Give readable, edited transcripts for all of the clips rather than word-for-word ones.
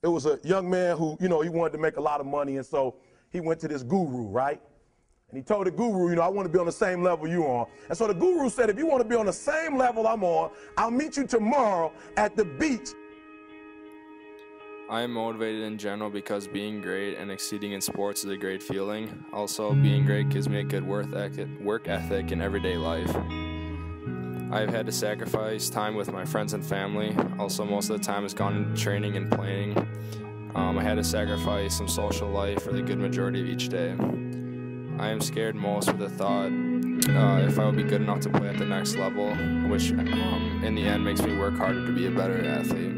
it was a young man who, he wanted to make a lot of money, and so he went to this guru, right? And he told the guru, I want to be on the same level you're on. And so the guru said, if you want to be on the same level I'm on, I'll meet you tomorrow at the beach. I am motivated in general because being great and exceeding in sports is a great feeling. Also, being great gives me a good work ethic in everyday life. I've had to sacrifice time with my friends and family. Also, most of the time has gone into training and playing. I had to sacrifice some social life for the good majority of each day. I am scared most with the thought if I will be good enough to play at the next level, which in the end makes me work harder to be a better athlete.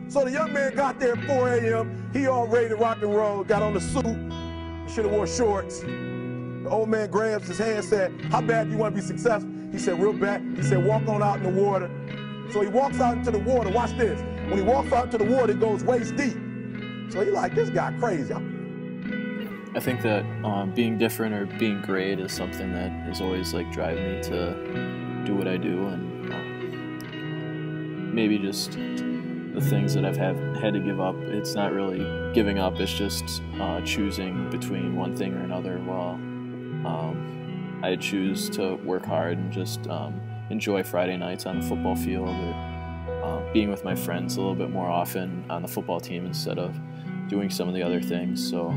So the young man got there at 4 a.m. He all ready to rock and roll, got on the suit. He should have wore shorts. The old man grabs his hand and said, how bad do you want to be successful? He said, real bad. He said, walk on out in the water. So he walks out into the water. Watch this. When he walks out into the water, it goes waist deep. So he's like, this guy crazy. I think that being different or being great is something that has always driving me to do what I do, and maybe just the things that I've had to give up. It's not really giving up, it's just choosing between one thing or another. While I choose to work hard and just enjoy Friday nights on the football field, or being with my friends a little bit more often on the football team instead of doing some of the other things. So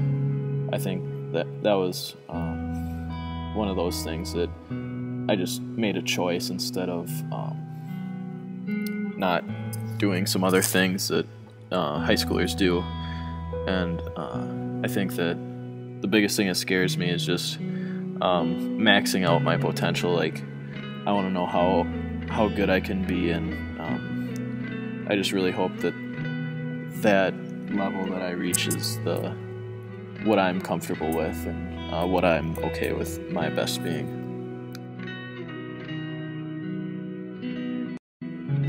I think that was one of those things that I just made a choice instead of not doing some other things that high schoolers do. And I think that the biggest thing that scares me is just maxing out my potential. I want to know how good I can be, and I just really hope that that level that I reach is what I'm comfortable with, and what I'm okay with my best being.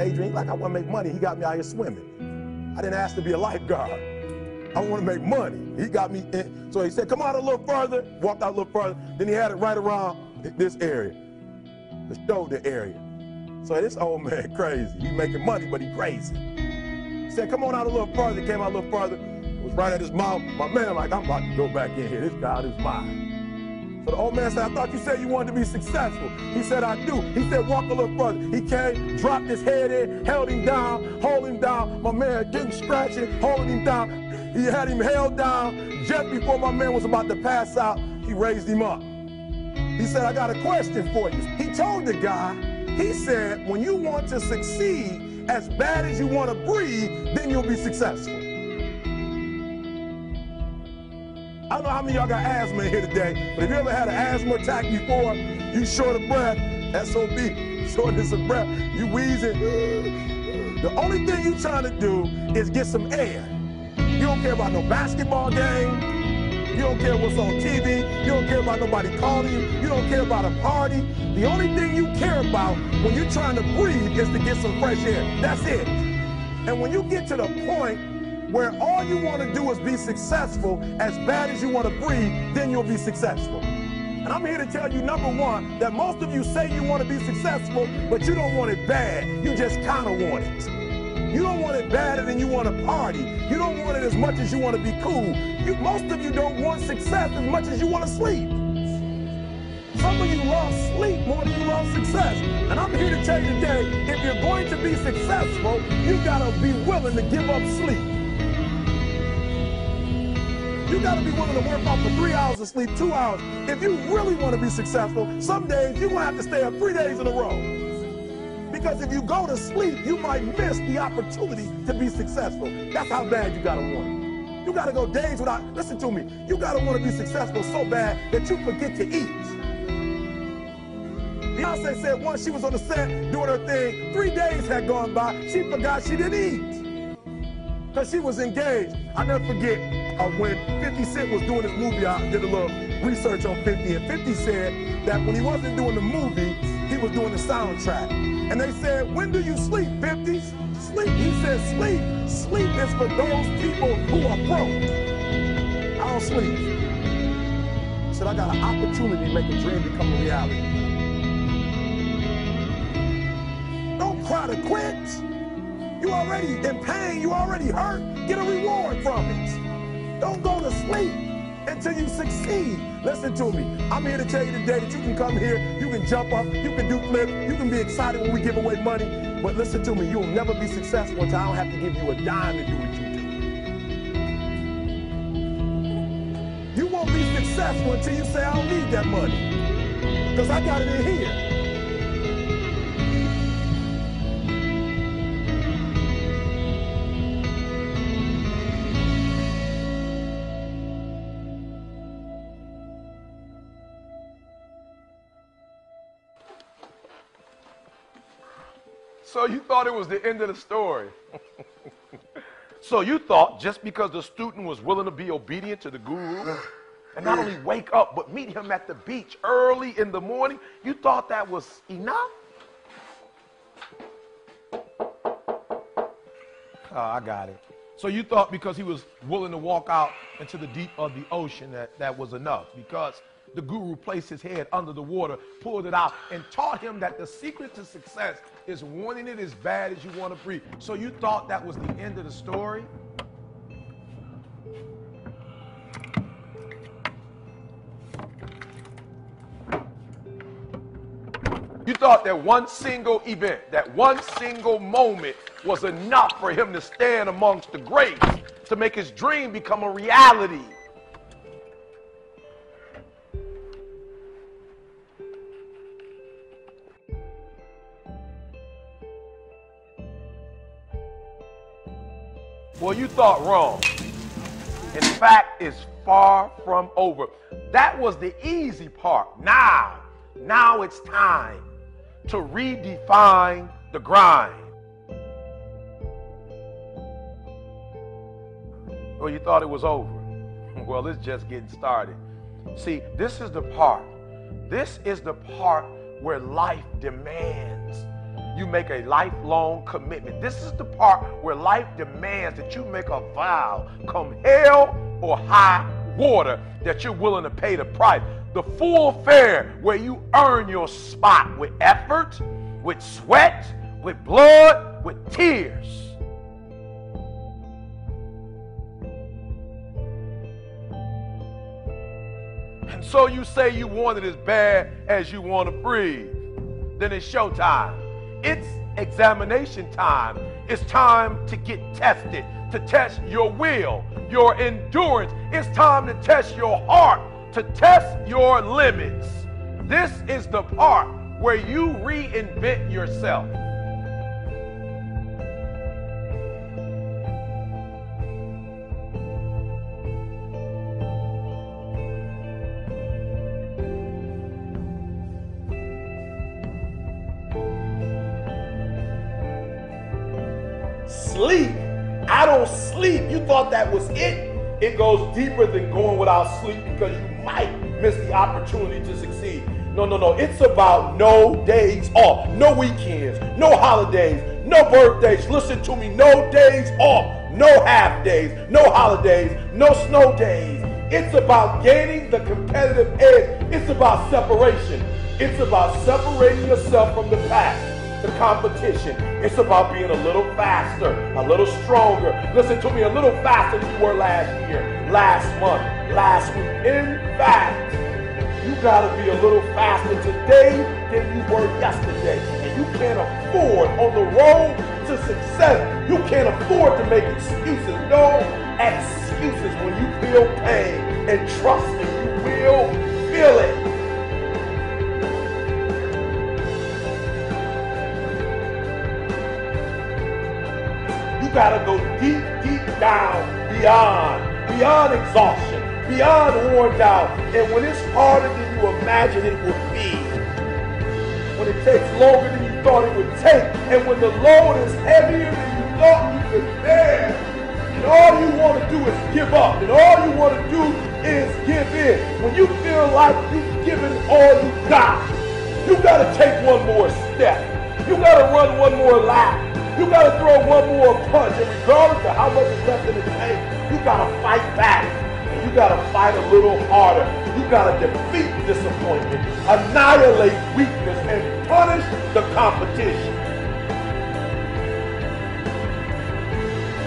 Adrian, I want to make money. He got me out here swimming. I didn't ask to be a lifeguard. I want to make money. He got me in. So he said, come out a little further, walked out a little further. Then he had it right around this area, the shoulder area. So this old man crazy. He making money, but he crazy. He said, come on out a little further. He came out a little further. It was right at his mouth. My man I'm about to go back in here. This guy is mine. So the old man said, I thought you said you wanted to be successful. He said, I do. He said, walk a little further. He came, dropped his head in, held him down, hold him down. My man getting scratching, holding him down. He had him held down. Just before my man was about to pass out, he raised him up. He said, I got a question for you. He told the guy, he said, when you want to succeed as bad as you want to breathe, then you'll be successful. I don't know how many of y'all got asthma in here today, but if you ever had an asthma attack before, you short of breath, SOB, shortness of breath, you wheezing. The only thing you trying to do is get some air. You don't care about no basketball game. You don't care what's on TV. You don't care about nobody calling you. You don't care about a party. The only thing you care about when you're trying to breathe is to get some fresh air. That's it. And when you get to the point where all you want to do is be successful as bad as you want to breathe, then you'll be successful. And I'm here to tell you, number one, that most of you say you want to be successful, but you don't want it bad. You just kind of want it. You don't want it badder than you want to party. You don't want it as much as you want to be cool. Most of you don't want success as much as you want to sleep. Some of you love sleep more than you love success. And I'm here to tell you today, if you're going to be successful, you gotta be willing to give up sleep. You gotta be willing to work off for 3 hours of sleep, 2 hours. If you really want to be successful, some days you're gonna have to stay up 3 days in a row. Because if you go to sleep, you might miss the opportunity to be successful. That's how bad you gotta want it. You gotta go days without, listen to me, you gotta want to be successful so bad that you forget to eat. Beyonce said once she was on the set doing her thing, 3 days had gone by, she forgot she didn't eat. Because she was engaged. I never forget when 50 Cent was doing his movie, I did a little research on 50, and 50 said that when he wasn't doing the movie, he was doing the soundtrack. And they said, when do you sleep, 50? Sleep. He said, sleep. Sleep is for those people who are broke. I don't sleep. He said, I got an opportunity to make a dream become a reality. Don't cry to quit. You already in pain. You already hurt. Get a reward from it. Don't go to sleep until you succeed. Listen to me. I'm here to tell you today that you can come here, you can jump up, you can do flips, you can be excited when we give away money. But listen to me, you'll never be successful until I don't have to give you a dime to do what you do. You won't be successful until you say, I don't need that money, because I got it in here. So you thought it was the end of the story. So you thought just because the student was willing to be obedient to the guru and not only wake up but meet him at the beach early in the morning, you thought that was enough? Oh, I got it. So you thought because he was willing to walk out into the deep of the ocean that was enough, because the guru placed his head under the water, pulled it out, and taught him that the secret to success is wanting it as bad as you want to breathe. So you thought that was the end of the story? You thought that one single event, that one single moment was enough for him to stand amongst the greats, to make his dream become a reality. Well, you thought wrong. In fact, it's far from over. That was the easy part. Now it's time to redefine the grind. Well, you thought it was over. Well, it's just getting started. See, this is the part. This is the part where life demands you make a lifelong commitment. This is the part where life demands that you make a vow, come hell or high water, that you're willing to pay the price. The full fare where you earn your spot with effort, with sweat, with blood, with tears. And so you say you want it as bad as you want to breathe. Then it's showtime. It's examination time. It's time to get tested, to test your will, your endurance. It's time to test your heart, to test your limits. This is the part where you reinvent yourself. Sleep. I don't sleep. You thought that was it? It goes deeper than going without sleep, because you might miss the opportunity to succeed. No. It's about no days off, no weekends, no holidays, no birthdays. Listen to me. No days off, no half days, no holidays, no snow days. It's about gaining the competitive edge. It's about separation. It's about separating yourself from the pack, the competition. It's about being a little faster, a little stronger. Listen to me, a little faster than you were last year, last month, last week. In fact, you gotta be a little faster today than you were yesterday. And you can't afford, on the road to success, you can't afford to make excuses. No excuses when you feel pain. And trust me, you will feel it. You gotta go deep, deep down, beyond exhaustion, beyond worn out. And when it's harder than you imagine it would be, when it takes longer than you thought it would take, and when the load is heavier than you thought you could bear, and all you want to do is give up, and all you want to do is give in. When you feel like you've given all you got, you gotta take one more step. You gotta run one more lap. You gotta throw one more punch, and regardless of how much is left in the tank, you gotta fight back, and you gotta fight a little harder. You gotta defeat disappointment, annihilate weakness, and punish the competition.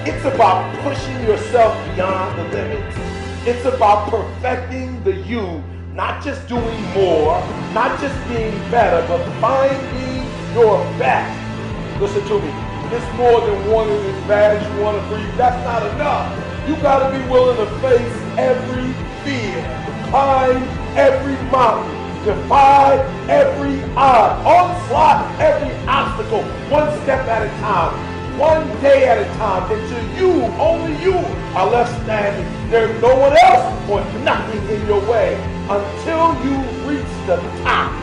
It's about pushing yourself beyond the limits. It's about perfecting the you, not just doing more, not just being better, but finding your best. Listen to me. It's more than wanting as bad as you want to breathe. That's not enough. You got to be willing to face every fear, climb every mountain, defy every odd, onslaught every obstacle, one step at a time, one day at a time, until you, only you, are left standing. There's no one else or nothing in your way until you reach the top.